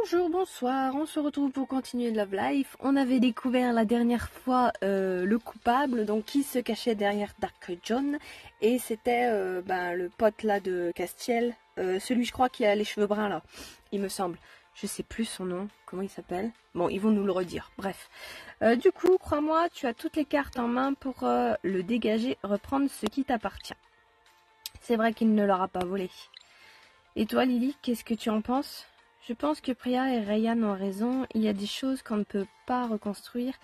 Bonjour, bonsoir, on se retrouve pour continuer Love Life. On avait découvert la dernière fois le coupable, donc qui se cachait derrière Dark John. Et c'était le pote là de Castiel, celui je crois qui a les cheveux bruns là, il me semble. Je sais plus son nom, comment il s'appelle. Bon, ils vont nous le redire, bref. Du coup, crois-moi, tu as toutes les cartes en main pour le dégager, reprendre ce qui t'appartient. C'est vrai qu'il ne l'aura pas volé. Et toi Lily, qu'est-ce que tu en penses ? Je pense que Priya et Ryan ont raison, il y a des choses qu'on ne peut pas reconstruire.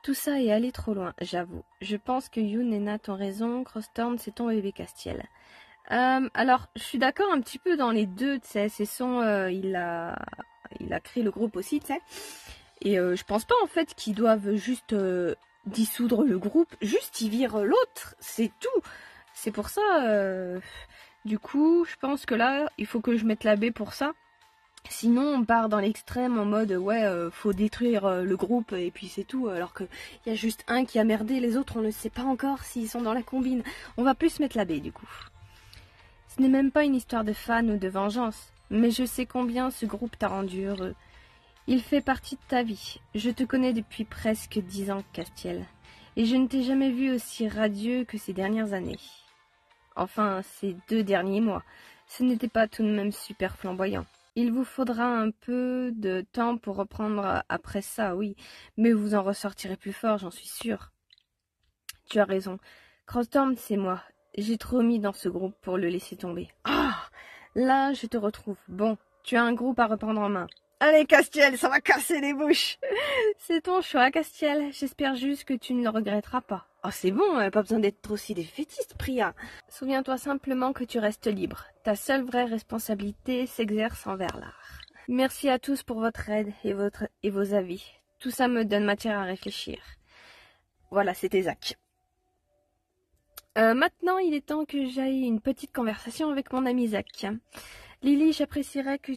Tout ça est allé trop loin, j'avoue. Je pense que Yoon et Nat ont raison, Crosstown c'est ton bébé Castiel. Alors, je suis d'accord un petit peu dans les deux, tu sais, c'est son... il a créé le groupe aussi, tu sais. Et je pense pas en fait qu'ils doivent juste dissoudre le groupe, juste y virent l'autre, c'est tout. C'est pour ça, du coup, je pense que là, il faut que je mette la baie pour ça. Sinon, on part dans l'extrême en mode faut détruire le groupe et puis c'est tout. Alors qu'il y a juste un qui a merdé, les autres on ne sait pas encore s'ils sont dans la combine. On va plus mettre la baie du coup. Ce n'est même pas une histoire de fan ou de vengeance, mais je sais combien ce groupe t'a rendu heureux. Il fait partie de ta vie. Je te connais depuis presque 10 ans, Castiel, et je ne t'ai jamais vu aussi radieux que ces dernières années. Enfin, ces 2 derniers mois. Ce n'était pas tout de même super flamboyant. Il vous faudra un peu de temps pour reprendre après ça, oui, mais vous en ressortirez plus fort, j'en suis sûre. Tu as raison. Crosstown, c'est moi. J'ai trop mis dans ce groupe pour le laisser tomber. Ah, là, je te retrouve. Bon, tu as un groupe à reprendre en main. Allez, Castiel, ça va casser les bouches. C'est ton choix, Castiel. J'espère juste que tu ne le regretteras pas. Oh, c'est bon, pas besoin d'être aussi défaitiste, Priya. Souviens-toi simplement que tu restes libre. Ta seule vraie responsabilité s'exerce envers l'art. Merci à tous pour votre aide et vos avis. Tout ça me donne matière à réfléchir. Voilà, c'était Zach. Maintenant, il est temps que j'aille une petite conversation avec mon ami Zach. Lily, j'apprécierais que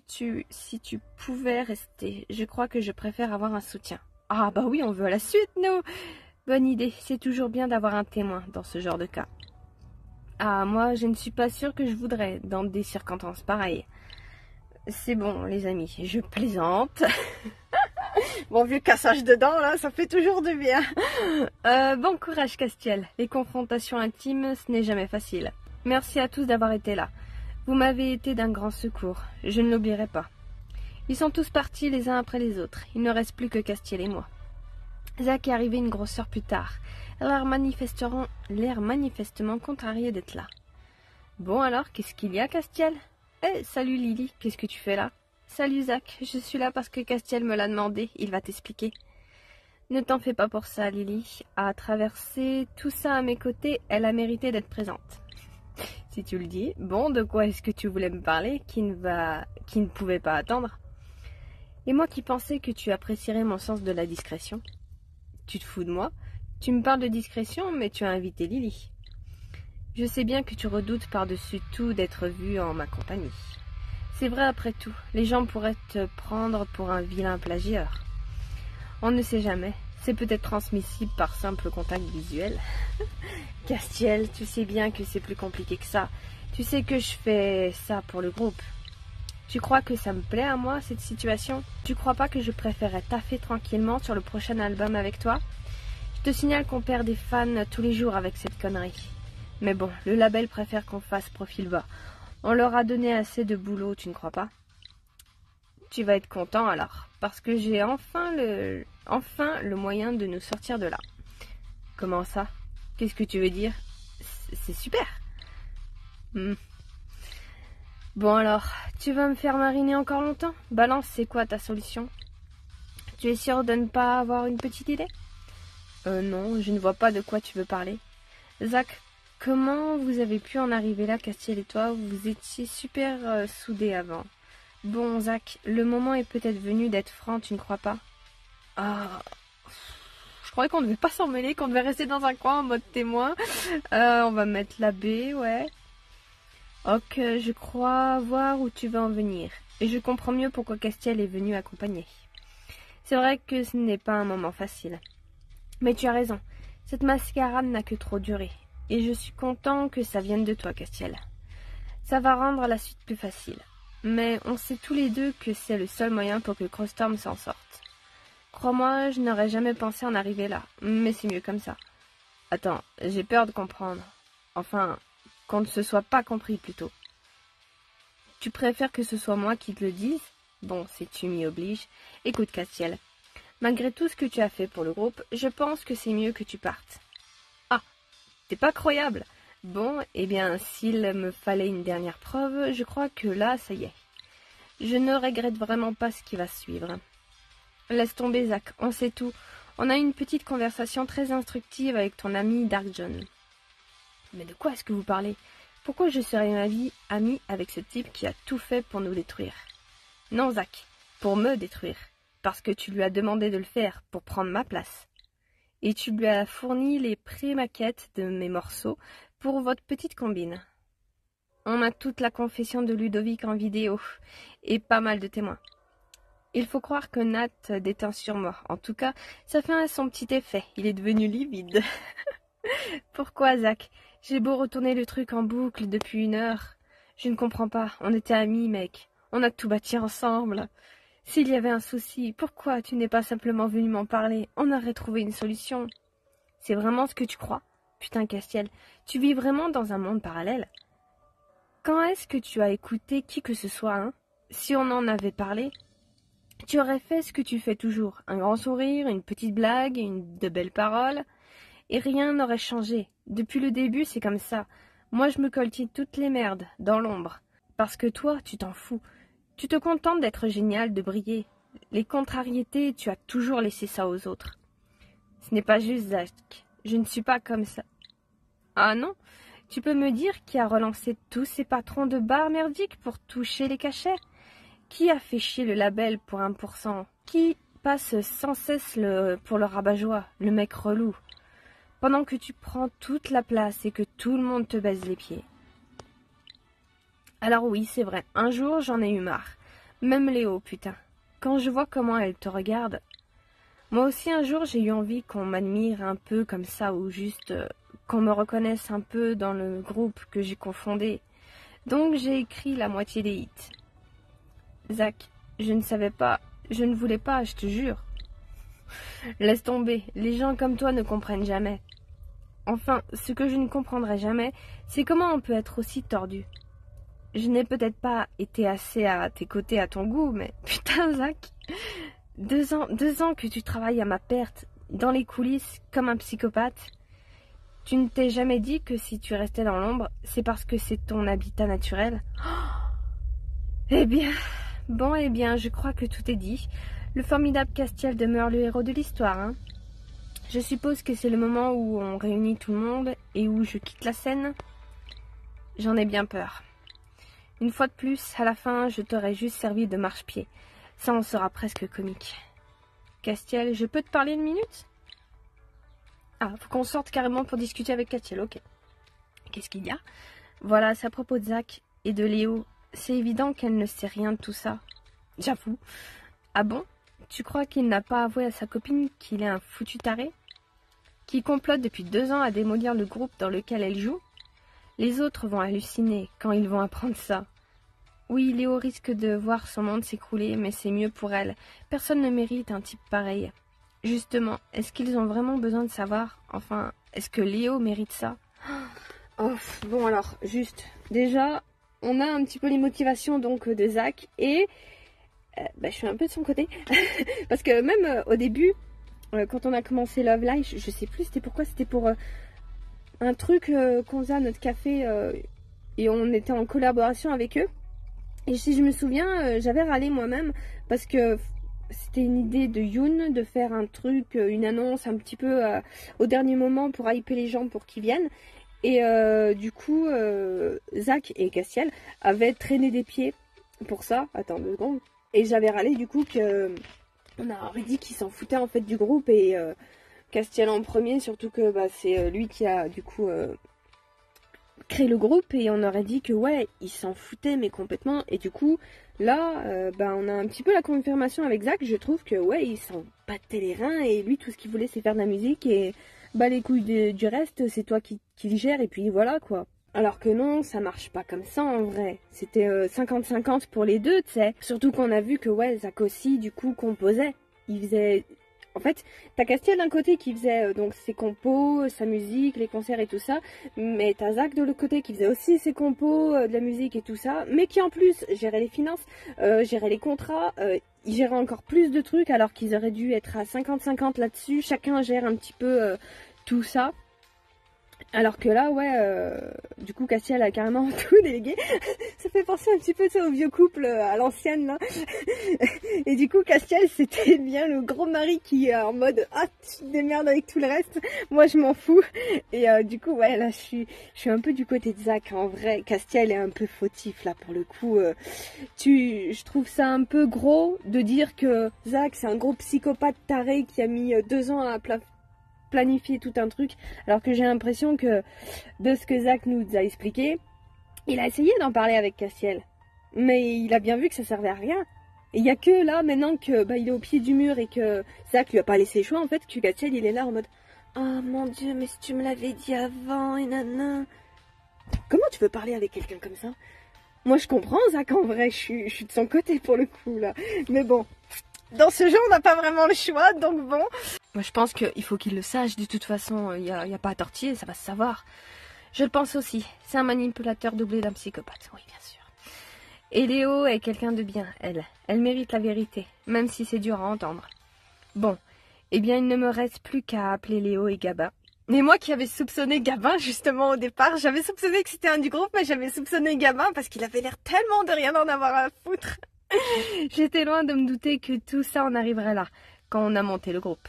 si tu pouvais rester. Je crois que je préfère avoir un soutien. Ah bah oui, on veut la suite, nous. Bonne idée, c'est toujours bien d'avoir un témoin dans ce genre de cas. Ah, moi, je ne suis pas sûre que je voudrais dans des circonstances pareilles. C'est bon, les amis, je plaisante. Bon vieux cassage de dents, là, ça fait toujours du bien. Bon courage, Castiel. Les confrontations intimes, ce n'est jamais facile. Merci à tous d'avoir été là. Vous m'avez été d'un grand secours, je ne l'oublierai pas. Ils sont tous partis les uns après les autres. Il ne reste plus que Castiel et moi. Zach est arrivé une grosse heure plus tard. L'air manifestement contrarié d'être là. Bon alors, qu'est-ce qu'il y a, Castiel? Salut Lily, qu'est-ce que tu fais là? Salut Zach, je suis là parce que Castiel me l'a demandé, il va t'expliquer. Ne t'en fais pas pour ça, Lily. À traverser tout ça à mes côtés, elle a mérité d'être présente. Si tu le dis. Bon, de quoi est-ce que tu voulais me parler qui ne pouvait pas attendre? Et moi qui pensais que tu apprécierais mon sens de la discrétion. Tu te fous de moi? Tu me parles de discrétion, mais tu as invité Lily. Je sais bien que tu redoutes par-dessus tout d'être vue en ma compagnie. C'est vrai après tout, les gens pourraient te prendre pour un vilain plagieur. On ne sait jamais, c'est peut-être transmissible par simple contact visuel. Castiel, tu sais bien que c'est plus compliqué que ça. Tu sais que je fais ça pour le groupe. Tu crois que ça me plaît à moi, cette situation? Tu crois pas que je préférerais taffer tranquillement sur le prochain album avec toi? Je te signale qu'on perd des fans tous les jours avec cette connerie. Mais bon, le label préfère qu'on fasse profil bas. On leur a donné assez de boulot, tu ne crois pas? Tu vas être content alors, parce que j'ai enfin le moyen de nous sortir de là. Comment ça? Qu'est-ce que tu veux dire? C'est super. Bon alors, tu vas me faire mariner encore longtemps? Balance, c'est quoi ta solution? Tu es sûr de ne pas avoir une petite idée? Non, je ne vois pas de quoi tu veux parler. Zach, comment vous avez pu en arriver là, Castiel et toi? Vous étiez super soudés avant. Bon, Zach, le moment est peut-être venu d'être franc, tu ne crois pas? Ah, je croyais qu'on ne devait pas s'en mêler, qu'on devait rester dans un coin en mode témoin. On va mettre la baie, ouais. Ok, je crois voir où tu veux en venir. Et je comprends mieux pourquoi Castiel est venu accompagner. C'est vrai que ce n'est pas un moment facile. Mais tu as raison, cette mascarade n'a que trop duré. Et je suis content que ça vienne de toi, Castiel. Ça va rendre la suite plus facile. mais on sait tous les deux que c'est le seul moyen pour que Crowstorm s'en sorte. Crois-moi, je n'aurais jamais pensé en arriver là, mais c'est mieux comme ça. Attends, j'ai peur de comprendre. Enfin, qu'on ne se soit pas compris plutôt. Tu préfères que ce soit moi qui te le dise? Bon, si tu m'y obliges. Écoute, Castiel, malgré tout ce que tu as fait pour le groupe, je pense que c'est mieux que tu partes. Ah, c'est pas croyable. Bon, eh bien, s'il me fallait une dernière preuve, je crois que là, ça y est. Je ne regrette vraiment pas ce qui va suivre. Laisse tomber, Zach, on sait tout. On a eu une petite conversation très instructive avec ton ami Dark John. Mais de quoi est-ce que vous parlez? Pourquoi je serais amie avec ce type qui a tout fait pour nous détruire? Non, Zach, pour me détruire. Parce que tu lui as demandé de le faire pour prendre ma place. Et tu lui as fourni les pré-maquettes de mes morceaux pour votre petite combine. On a toute la confession de Ludovic en vidéo, et pas mal de témoins. Il faut croire que Nat déteint sur moi. En tout cas, ça fait son petit effet. Il est devenu livide. Pourquoi, Zach? J'ai beau retourner le truc en boucle depuis 1 heure. Je ne comprends pas. On était amis, mec. On a tout bâti ensemble. S'il y avait un souci, pourquoi tu n'es pas simplement venu m'en parler? On aurait trouvé une solution. C'est vraiment ce que tu crois? Putain, Castiel, tu vis vraiment dans un monde parallèle. Quand est-ce que tu as écouté qui que ce soit, hein? Si on en avait parlé, tu aurais fait ce que tu fais toujours. Un grand sourire, une petite blague, de belles paroles. Et rien n'aurait changé. Depuis le début, c'est comme ça. Moi, je me coltine toutes les merdes, dans l'ombre. Parce que toi, tu t'en fous. Tu te contentes d'être génial, de briller. Les contrariétés, tu as toujours laissé ça aux autres. Ce n'est pas juste, Zach. Je ne suis pas comme ça. Ah non? Tu peux me dire qui a relancé tous ces patrons de bars merdiques pour toucher les cachets? Qui a fait chier le label pour 1%? Qui passe sans cesse pour le rabat-joie, le mec relou? Pendant que tu prends toute la place et que tout le monde te baise les pieds. Alors oui, c'est vrai, un jour j'en ai eu marre. Même Léo, putain. Quand je vois comment elle te regarde. Moi aussi un jour j'ai eu envie qu'on m'admire un peu comme ça, ou juste qu'on me reconnaisse un peu dans le groupe que j'ai confondé. Donc j'ai écrit la moitié des hits. Zach, je ne savais pas, je ne voulais pas, je te jure. Laisse tomber, les gens comme toi ne comprennent jamais. Enfin, ce que je ne comprendrai jamais, c'est comment on peut être aussi tordu. Je n'ai peut-être pas été assez à tes côtés à ton goût, mais putain, Zach, 2 ans que tu travailles à ma perte, dans les coulisses, comme un psychopathe. Tu ne t'es jamais dit que si tu restais dans l'ombre, c'est parce que c'est ton habitat naturel? Eh bien, je crois que tout est dit. Le formidable Castiel demeure le héros de l'histoire, hein. Je suppose que c'est le moment où on réunit tout le monde et où je quitte la scène. J'en ai bien peur. Une fois de plus, à la fin, je t'aurais juste servi de marche-pied. Ça en sera presque comique. Castiel, je peux te parler 1 minute? Ah, faut qu'on sorte carrément pour discuter avec Castiel, ok. Qu'est-ce qu'il y a? Voilà, c'est à propos de Zach et de Léo. C'est évident qu'elle ne sait rien de tout ça. J'avoue. Ah bon? Tu crois qu'il n'a pas avoué à sa copine qu'il est un foutu taré? Qui complote depuis 2 ans à démolir le groupe dans lequel elle joue? Les autres vont halluciner quand ils vont apprendre ça. Oui, Léo risque de voir son monde s'écrouler, mais c'est mieux pour elle. Personne ne mérite un type pareil. Justement, est-ce qu'ils ont vraiment besoin de savoir? Enfin, est-ce que Léo mérite ça? Oh, bon alors, juste, déjà, on a un petit peu les motivations donc de Zach, et je suis un peu de son côté. Parce que même au début, quand on a commencé Love Live, je sais plus c'était pourquoi, c'était pour un truc qu'on faisait à notre café, et on était en collaboration avec eux. Et si je me souviens, j'avais râlé moi-même parce que c'était une idée de Yoon de faire un truc, une annonce un petit peu au dernier moment pour hyper les gens pour qu'ils viennent. Et du coup, Zach et Castiel avaient traîné des pieds pour ça. Attends 2 secondes. Et j'avais râlé du coup que on aurait dit qu'il s'en foutait en fait du groupe, et Castiel en premier, surtout que c'est lui qui a du coup créé le groupe, et on aurait dit que ouais, il s'en foutait mais complètement. Et du coup là on a un petit peu la confirmation avec Zach. Je trouve que ouais, il s'en battait les reins, et lui tout ce qu'il voulait c'est faire de la musique, et les couilles du reste c'est toi qui le gères, et puis voilà quoi. Alors que non, ça marche pas comme ça en vrai. C'était 50-50 pour les deux, tu sais. Surtout qu'on a vu que ouais, Zach aussi, du coup, composait. Il faisait... En fait, t'as Castiel d'un côté qui faisait donc ses compos, sa musique, les concerts et tout ça. Mais t'as Zach de l'autre côté qui faisait aussi ses compos, de la musique et tout ça. Mais qui en plus gérait les finances, gérait les contrats. Il gérait encore plus de trucs alors qu'ils auraient dû être à 50-50 là-dessus. Chacun gère un petit peu tout ça. Alors que là, ouais, du coup, Castiel a carrément tout délégué. Ça fait penser un petit peu au vieux couple à l'ancienne, là. Et du coup, Castiel, c'était bien le gros mari qui est en mode « Ah, tu te démerdes avec tout le reste, moi je m'en fous ». Et du coup, ouais, là, je suis un peu du côté de Zach. En vrai, Castiel est un peu fautif, là, pour le coup. Je trouve ça un peu gros de dire que Zach, c'est un gros psychopathe taré qui a mis 2 ans à planifier tout un truc, alors que j'ai l'impression que de ce que Zach nous a expliqué, il a essayé d'en parler avec Castiel, mais il a bien vu que ça servait à rien. Et il y a que là maintenant que il est au pied du mur et que Zach lui a pas laissé le choix en fait, que Castiel il est là en mode oh mon dieu, mais si tu me l'avais dit avant et nanana. Comment tu peux parler avec quelqu'un comme ça? Moi je comprends Zach en vrai, je suis de son côté pour le coup là, mais bon. Dans ce jeu, on n'a pas vraiment le choix, donc bon. Moi, je pense qu'il faut qu'il le sache. De toute façon, il n'y a pas à tortiller, ça va se savoir. Je le pense aussi. C'est un manipulateur doublé d'un psychopathe, oui, bien sûr. Et Léo est quelqu'un de bien, elle. Elle mérite la vérité, même si c'est dur à entendre. Bon, eh bien, il ne me reste plus qu'à appeler Léo et Gabin. Et moi qui avais soupçonné Gabin, justement, au départ, j'avais soupçonné que c'était un du groupe, mais j'avais soupçonné Gabin parce qu'il avait l'air tellement de rien en avoir à foutre. J'étais loin de me douter que tout ça en arriverait là, quand on a monté le groupe.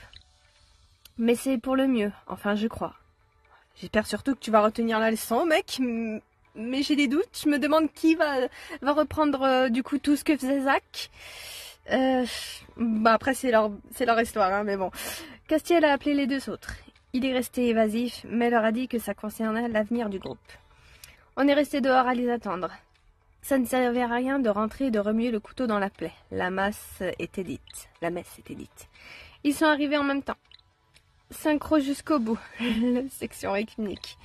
Mais c'est pour le mieux, enfin je crois. J'espère surtout que tu vas retenir la leçon, mec, mais j'ai des doutes. Je me demande qui va reprendre du coup tout ce que faisait Zach. Après c'est leur histoire, hein, mais bon. Castiel a appelé les 2 autres. Il est resté évasif, mais leur a dit que ça concernait l'avenir du groupe. On est resté dehors à les attendre. Ça ne servait à rien de rentrer et de remuer le couteau dans la plaie. La messe était dite. Ils sont arrivés en même temps. Synchro jusqu'au bout. La section rythmique.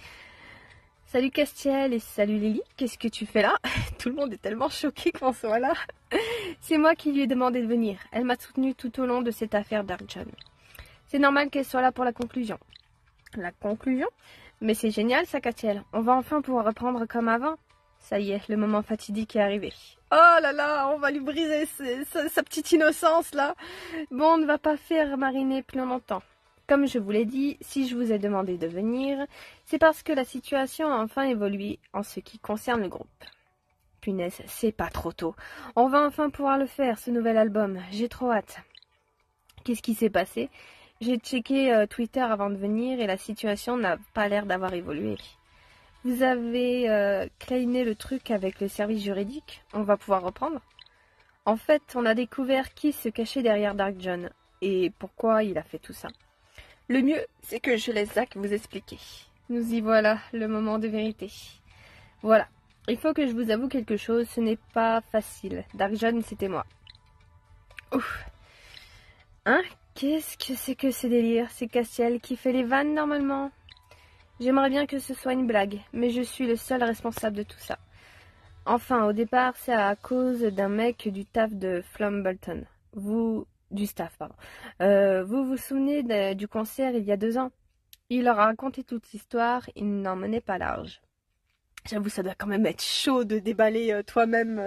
Salut Castiel et salut Lily. Qu'est-ce que tu fais là? Tout le monde est tellement choqué qu'on soit là. C'est moi qui lui ai demandé de venir. Elle m'a soutenue tout au long de cette affaire Dark John. C'est normal qu'elle soit là pour la conclusion. La conclusion? Mais c'est génial ça Castiel. On va enfin pouvoir reprendre comme avant. Ça y est, le moment fatidique est arrivé. Oh là là, on va lui briser sa petite innocence là. Bon, on ne va pas faire mariner plus longtemps. Comme je vous l'ai dit, si je vous ai demandé de venir, c'est parce que la situation a enfin évolué en ce qui concerne le groupe. Punaise, c'est pas trop tôt. On va enfin pouvoir le faire, ce nouvel album. J'ai trop hâte. Qu'est-ce qui s'est passé? J'ai checké Twitter avant de venir et la situation n'a pas l'air d'avoir évolué. Vous avez claimé le truc avec le service juridique? On va pouvoir reprendre? En fait, on a découvert qui se cachait derrière Dark John et pourquoi il a fait tout ça. Le mieux, c'est que je laisse Zach vous expliquer. Nous y voilà, le moment de vérité. Voilà, il faut que je vous avoue quelque chose, ce n'est pas facile. Dark John, c'était moi. Ouf. Hein? Qu'est-ce que c'est que ce délire? C'est Castiel qui fait les vannes normalement? J'aimerais bien que ce soit une blague, mais je suis le seul responsable de tout ça. Enfin, au départ, c'est à cause d'un mec du staff de Flumbleton. Vous vous souvenez du concert il y a 2 ans? Il leur a raconté toute l'histoire, il n'en menait pas large. J'avoue, ça doit quand même être chaud de déballer toi-même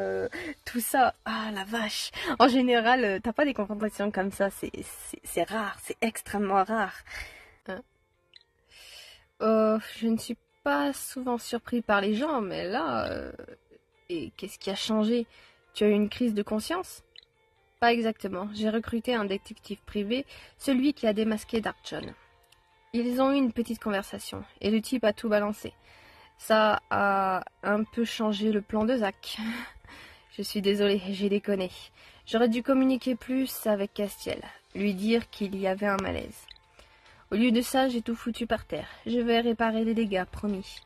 tout ça. Ah, la vache. En général, t'as pas des confrontations comme ça, c'est rare, c'est extrêmement rare. Hein? Je ne suis pas souvent surpris par les gens, mais là... Et qu'est-ce qui a changé? Tu as eu une crise de conscience? Pas exactement. J'ai recruté un détective privé, celui qui a démasqué Dark John. Ils ont eu une petite conversation, et le type a tout balancé. Ça a un peu changé le plan de Zach. Je suis désolée, j'ai déconné. J'aurais dû communiquer plus avec Castiel, lui dire qu'il y avait un malaise. Au lieu de ça, j'ai tout foutu par terre. Je vais réparer les dégâts, promis.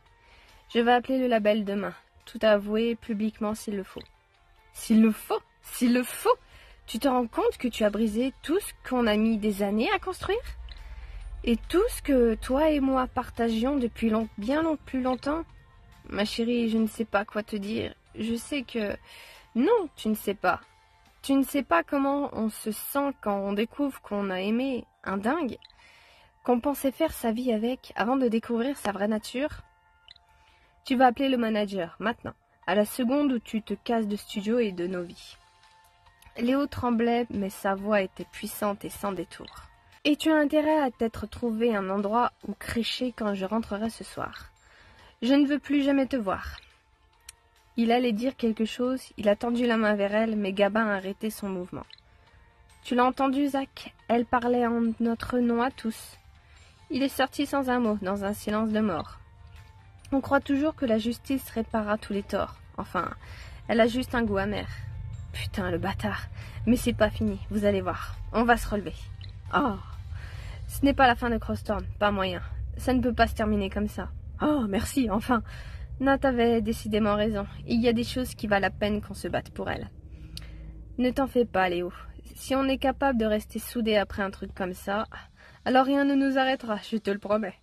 Je vais appeler le label demain. Tout avouer publiquement s'il le faut. S'il le faut? S'il le faut? Tu te rends compte que tu as brisé tout ce qu'on a mis des années à construire? Et tout ce que toi et moi partagions depuis bien plus longtemps? Ma chérie, je ne sais pas quoi te dire. Je sais que... Non, tu ne sais pas. Tu ne sais pas comment on se sent quand on découvre qu'on a aimé un dingue, qu'on pensait faire sa vie avec avant de découvrir sa vraie nature. Tu vas appeler le manager, maintenant, à la seconde où tu te casses de studio et de nos vies. Léo tremblait, mais sa voix était puissante et sans détour. Et tu as intérêt à t'être trouvé un endroit où crécher quand je rentrerai ce soir. Je ne veux plus jamais te voir. Il allait dire quelque chose, il a tendu la main vers elle, mais Gabin a arrêté son mouvement. Tu l'as entendu, Zach? Elle parlait en notre nom à tous. Il est sorti sans un mot, dans un silence de mort. On croit toujours que la justice réparera tous les torts. Enfin, elle a juste un goût amer. Putain, le bâtard. Mais c'est pas fini, vous allez voir. On va se relever. Oh, ce n'est pas la fin de Crosstown, pas moyen. Ça ne peut pas se terminer comme ça. Oh, merci, enfin. Nat avait décidément raison. Il y a des choses qui valent la peine qu'on se batte pour elles. Ne t'en fais pas, Léo. Si on est capable de rester soudés après un truc comme ça, alors rien ne nous arrêtera, je te le promets.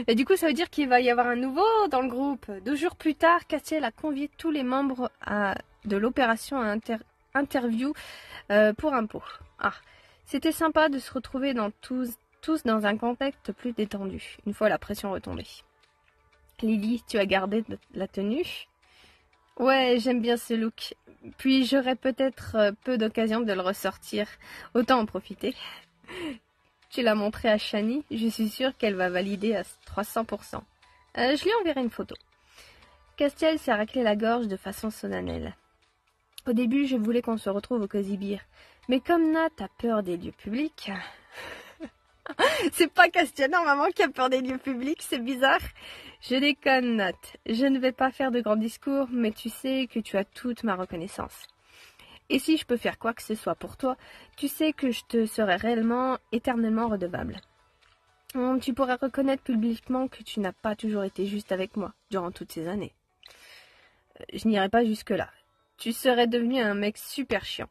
Et du coup, ça veut dire qu'il va y avoir un nouveau dans le groupe. 2 jours plus tard, Castiel a convié tous les membres de l'opération à interview pour impôt. Ah, c'était sympa de se retrouver tous dans un contexte plus détendu, une fois la pression retombée. Lily, tu as gardé la tenue? Ouais, j'aime bien ce look. Puis j'aurai peut-être peu d'occasion de le ressortir. Autant en profiter. Tu l'as montré à Shani, je suis sûre qu'elle va valider à 300%. Je lui enverrai une photo. Castiel s'est raclé la gorge de façon solennelle. Au début, je voulais qu'on se retrouve au Cozy Beer. Mais comme Nat a peur des lieux publics... C'est pas Castiel, normalement, qui a peur des lieux publics, c'est bizarre. Je déconne, Nat. Je ne vais pas faire de grands discours, mais tu sais que tu as toute ma reconnaissance. Et si je peux faire quoi que ce soit pour toi, tu sais que je te serai réellement, éternellement redevable. Tu pourras reconnaître publiquement que tu n'as pas toujours été juste avec moi, durant toutes ces années. Je n'irai pas jusque-là. Tu serais devenu un mec super chiant.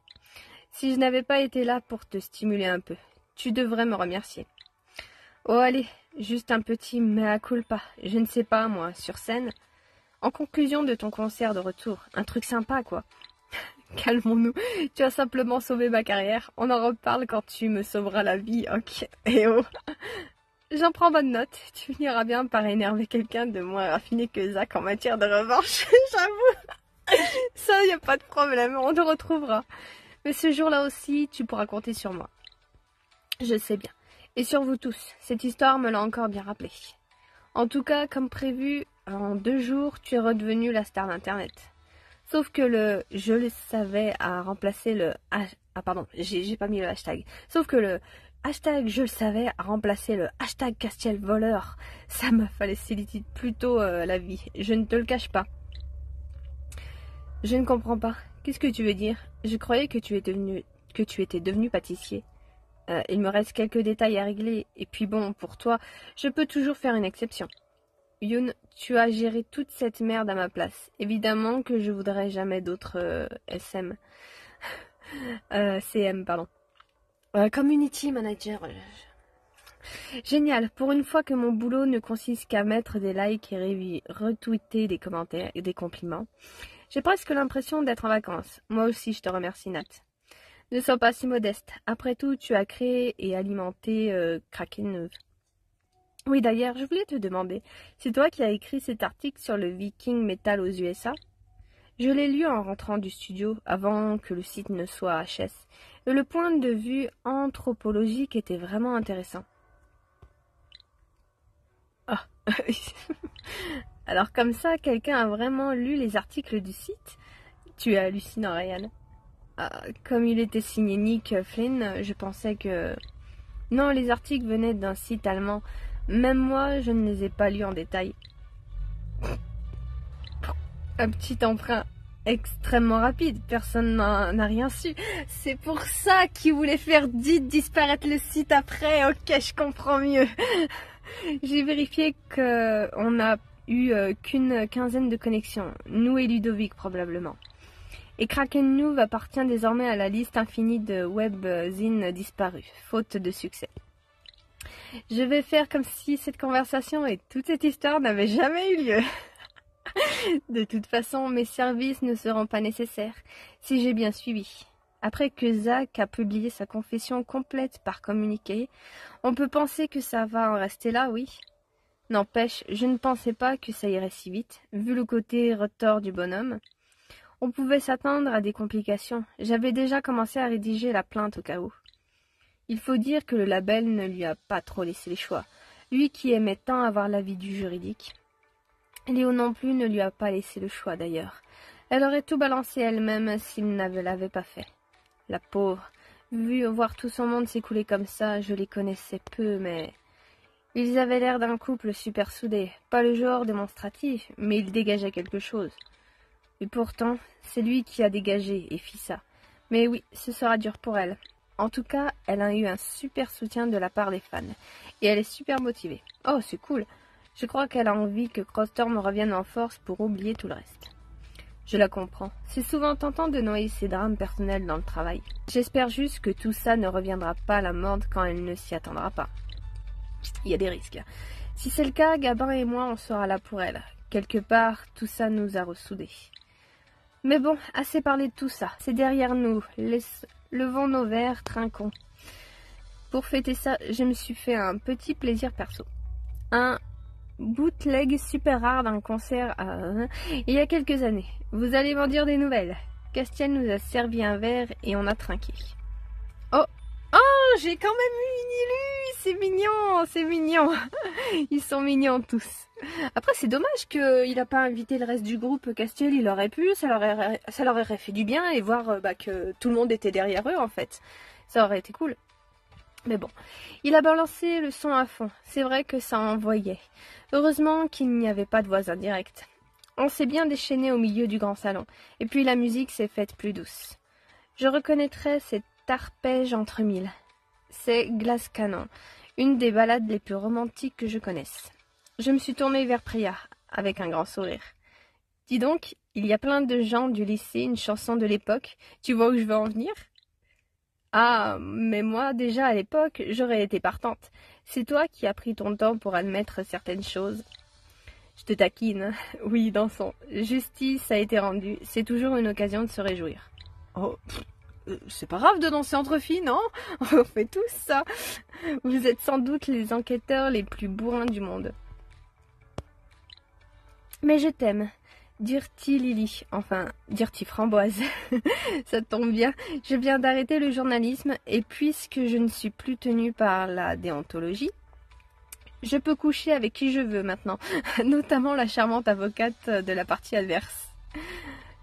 Si je n'avais pas été là pour te stimuler un peu, tu devrais me remercier. Oh allez, juste un petit mea culpa, je ne sais pas moi, sur scène. En conclusion de ton concert de retour, un truc sympa quoi. Calmons-nous, tu as simplement sauvé ma carrière, on en reparle quand tu me sauveras la vie, ok. Eh oh. J'en prends bonne note, tu finiras bien par énerver quelqu'un de moins raffiné que Zach en matière de revanche, j'avoue. Ça, y a pas de problème, on te retrouvera. Mais ce jour-là aussi, tu pourras compter sur moi. Je sais bien. Et sur vous tous, cette histoire me l'a encore bien rappelé. En tout cas, comme prévu, en 2 jours, tu es redevenu la star d'Internet. Sauf que le « je le savais » a remplacé le « ah pardon, j'ai pas mis le hashtag. Sauf que le hashtag « je le savais » a remplacé le hashtag « Castiel voleur ». Ça m'a facilité plutôt la vie, je ne te le cache pas. Je ne comprends pas. Qu'est-ce que tu veux dire? Je croyais que tu étais devenu pâtissier. Il me reste quelques détails à régler, et puis bon, pour toi, je peux toujours faire une exception. Yoon, tu as géré toute cette merde à ma place. Évidemment que je voudrais jamais d'autres CM, pardon. Community Manager. Génial, pour une fois que mon boulot ne consiste qu'à mettre des likes et retweeter des commentaires et des compliments, j'ai presque l'impression d'être en vacances. Moi aussi, je te remercie, Nat. Ne sois pas si modeste. Après tout, tu as créé et alimenté Kraken. Oui, d'ailleurs, je voulais te demander, c'est toi qui as écrit cet article sur le Viking Metal aux USA? Je l'ai lu en rentrant du studio, avant que le site ne soit HS, et le point de vue anthropologique était vraiment intéressant. Ah, alors comme ça, quelqu'un a vraiment lu les articles du site? Tu es hallucinant, Ryan. Comme il était signé Nick Flynn, je pensais que... Non, les articles venaient d'un site allemand. Même moi, je ne les ai pas lus en détail. Un petit emprunt extrêmement rapide. Personne n'a rien su. C'est pour ça qu'il voulait faire disparaître le site après. Ok, je comprends mieux. J'ai vérifié qu'on n'a eu qu'une quinzaine de connexions. Nous et Ludovic, probablement. Et Kraken News appartient désormais à la liste infinie de webzines disparus, faute de succès. Je vais faire comme si cette conversation et toute cette histoire n'avaient jamais eu lieu. De toute façon, mes services ne seront pas nécessaires, si j'ai bien suivi. Après que Zach a publié sa confession complète par communiqué, on peut penser que ça va en rester là, oui. N'empêche, je ne pensais pas que ça irait si vite, vu le côté retors du bonhomme. On pouvait s'attendre à des complications. J'avais déjà commencé à rédiger la plainte au cas où. Il faut dire que le label ne lui a pas trop laissé les choix, lui qui aimait tant avoir l'avis du juridique. Léo non plus ne lui a pas laissé le choix d'ailleurs. Elle aurait tout balancé elle-même s'il ne l'avait pas fait. La pauvre, voir tout son monde s'écouler comme ça, je les connaissais peu, mais... Ils avaient l'air d'un couple super soudé, pas le genre démonstratif, mais ils dégageaient quelque chose. Et pourtant, c'est lui qui a dégagé et fit ça. Mais oui, ce sera dur pour elle. En tout cas, elle a eu un super soutien de la part des fans. Et elle est super motivée. Oh, c'est cool. Je crois qu'elle a envie que Crossstorm revienne en force pour oublier tout le reste. Je la comprends. C'est souvent tentant de noyer ses drames personnels dans le travail. J'espère juste que tout ça ne reviendra pas à la mode quand elle ne s'y attendra pas. Il y a des risques. Si c'est le cas, Gabin et moi, on sera là pour elle. Quelque part, tout ça nous a ressoudés. Mais bon, assez parlé de tout ça. C'est derrière nous. Levons nos verres, trinquons. Pour fêter ça, je me suis fait un petit plaisir perso. Un bootleg super rare d'un concert il y a quelques années. Vous allez m'en dire des nouvelles. Castiel nous a servi un verre et on a trinqué. Oh, j'ai quand même eu une illu. C'est mignon, c'est mignon. Ils sont mignons tous. Après, c'est dommage qu'il n'a pas invité le reste du groupe. Castiel, il aurait pu, ça leur aurait fait du bien et voir que tout le monde était derrière eux en fait. Ça aurait été cool. Mais bon, il a balancé le son à fond. C'est vrai que ça envoyait. Heureusement qu'il n'y avait pas de voix indirecte. On s'est bien déchaîné au milieu du grand salon. Et puis la musique s'est faite plus douce. Je reconnaîtrais cet arpège entre mille. C'est Glass Cannon, une des ballades les plus romantiques que je connaisse. Je me suis tournée vers Priya, avec un grand sourire. Dis donc, il y a plein de gens du lycée, une chanson de l'époque. Tu vois où je veux en venir ? Ah, mais moi, déjà à l'époque, j'aurais été partante. C'est toi qui as pris ton temps pour admettre certaines choses. Je te taquine. Oui, dansons. Justice a été rendue. C'est toujours une occasion de se réjouir. Oh, c'est pas grave de danser entre filles, non? On fait tous ça. Vous êtes sans doute les enquêteurs les plus bourrins du monde. Mais je t'aime. Dirty Lily, enfin, Dirty Framboise. Ça tombe bien, je viens d'arrêter le journalisme et puisque je ne suis plus tenue par la déontologie, je peux coucher avec qui je veux maintenant, notamment la charmante avocate de la partie adverse.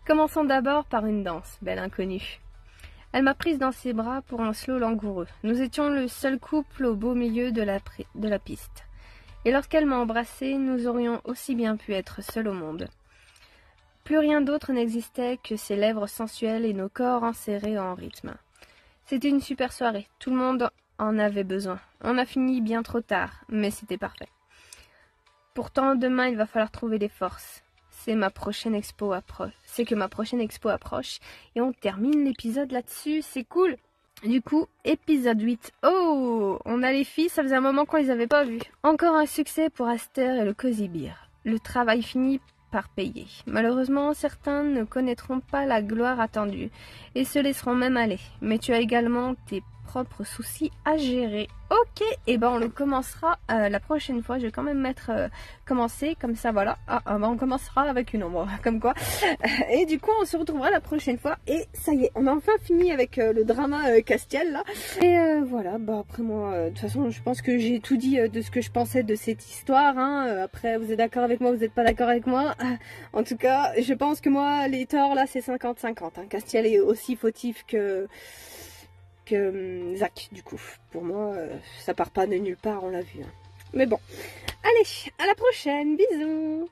Commençons d'abord par une danse, belle inconnue. Elle m'a prise dans ses bras pour un slow langoureux. Nous étions le seul couple au beau milieu de la piste. Et lorsqu'elle m'a embrassée, nous aurions aussi bien pu être seuls au monde. Plus rien d'autre n'existait que ses lèvres sensuelles et nos corps enserrés en rythme. C'était une super soirée, tout le monde en avait besoin. On a fini bien trop tard, mais c'était parfait. Pourtant, demain, il va falloir trouver des forces. C'est que ma prochaine expo approche et on termine l'épisode là-dessus, c'est cool. Du coup, épisode 8. Oh, on a les filles, ça faisait un moment qu'on les avait pas vues. Encore un succès pour Aster et le Cozy Beer. Le travail fini par payer. Malheureusement, certains ne connaîtront pas la gloire attendue et se laisseront même aller. Mais tu as également tes propres soucis à gérer. Ok, et ben on le commencera la prochaine fois. Je vais quand même mettre commencer comme ça, voilà. On commencera avec une ombre, comme quoi. Et du coup, on se retrouvera la prochaine fois. Et ça y est, on a enfin fini avec le drama Castiel là. Et voilà, bah après moi, de toute façon, je pense que j'ai tout dit de ce que je pensais de cette histoire. Hein. Après, vous êtes d'accord avec moi, vous n'êtes pas d'accord avec moi. En tout cas, je pense que moi, les torts là, c'est 50-50. Hein. Castiel est aussi fautif que Zach, du coup. Pour moi, ça part pas de nulle part, on l'a vu. Hein. Mais bon. Allez, à la prochaine, bisous.